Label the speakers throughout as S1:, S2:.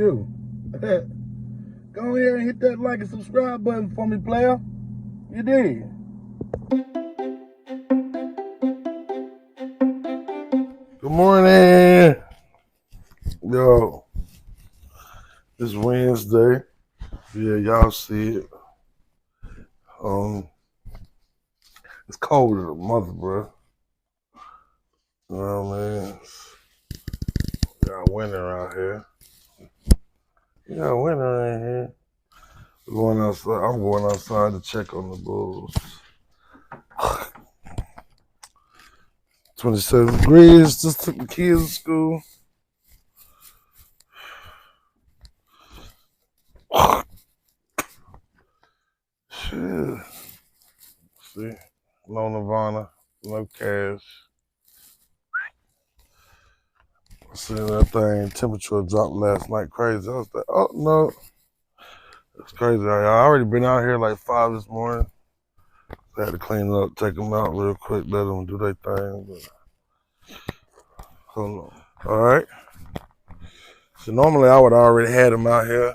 S1: you. Go ahead and hit that like and subscribe button for me, player. You did. Good morning. Yo, it's Wednesday. Yeah, y'all see it. It's cold as a mother, bro. You know what I mean? Got winter out here. You got winter in here. Going outside. I'm going outside to check on the bulls. 27 degrees. Just took the kids to school. Shit. See, no Nirvana, no Cash. I seen that thing. Temperature dropped last night. Crazy. I was like, oh no. It's crazy. I already been out here like 5 this morning. I had to clean it up, take them out real quick, let them do their thing. But hold on. All right. So normally I would already had them out here,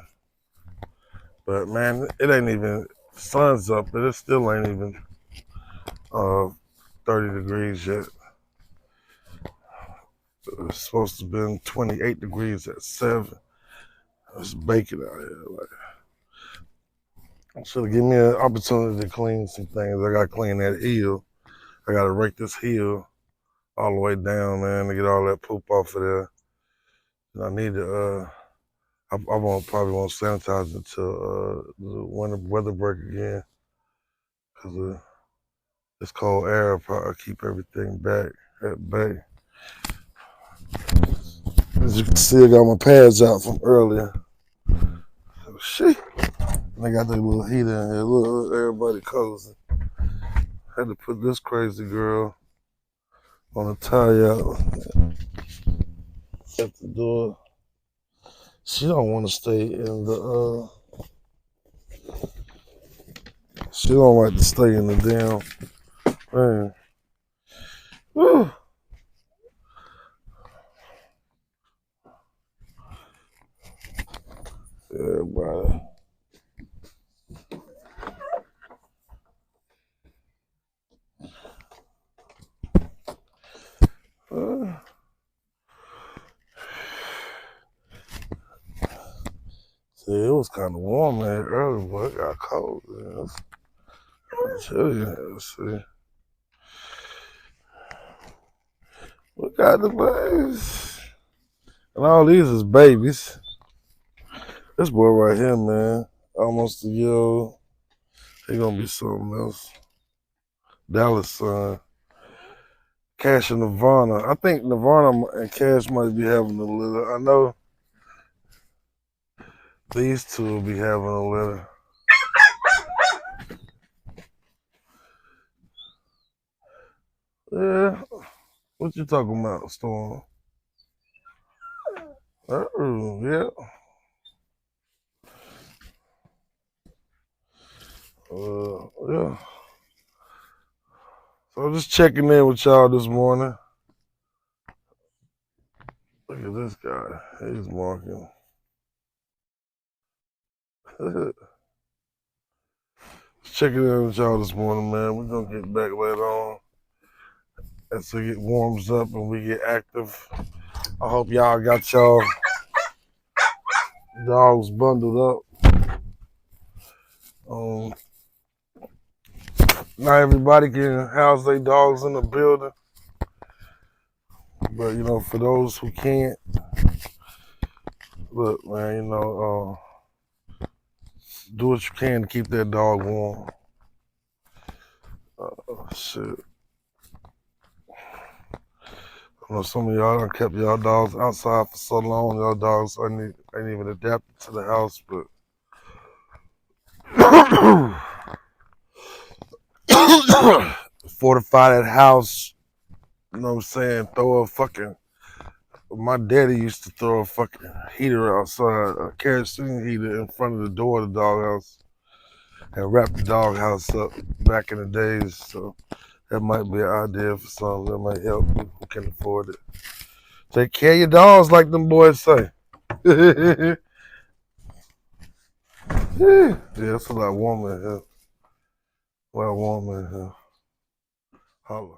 S1: but man, it ain't even sun's up, but it still ain't even 30 degrees yet. It's supposed to have been 28 degrees at 7. It's baking out here. Like, should have given me an opportunity to clean some things. I got to clean that hill. I got to rake this hill all the way down, man, to get all that poop off of there. And I need to, I probably won't sanitize until the winter weather break again. Because this cold air will probably keep everything back at bay. As you can see, I got my pads out from earlier. Oh, shit. And I got that little heater in here. Look, everybody cozy. Had to put this crazy girl on the tie out at the door. She don't want to stay in the, she don't like to stay in the damn thing. Whew. Everybody. See, it was kind of warm there early, but it got cold. Man. I tell you, let's see. We got the babies. And all these is babies. This boy right here, man, almost a year old. He gonna be something else. Dallas' son. Cash and Nirvana. I think Nirvana and Cash might be having a litter. I know these two will be having a litter. Yeah. What you talking about, Storm? Oh, yeah. Yeah. So I'm just checking in with y'all this morning. Look at this guy. He's marking. Checking in with y'all this morning, man. We're gonna get back later on as it get warms up and we get active. I hope y'all got y'all dogs bundled up. Not everybody can house their dogs in the building, but you know, for those who can't, look, man, you know, do what you can to keep that dog warm. Shit. I know some of y'all done kept y'all dogs outside for so long. Y'all dogs ain't even adapted to the house, but fortify that house. You know what I'm saying? Throw a fucking. My daddy used to throw a fucking heater outside, a kerosene heater in front of the door of the doghouse, and wrap the doghouse up back in the days. So that might be an idea for some that might help people who can afford it. Take care of your dogs, like them boys say. Yeah, it's a lot warmer in here. A lot warmer in here. Holla.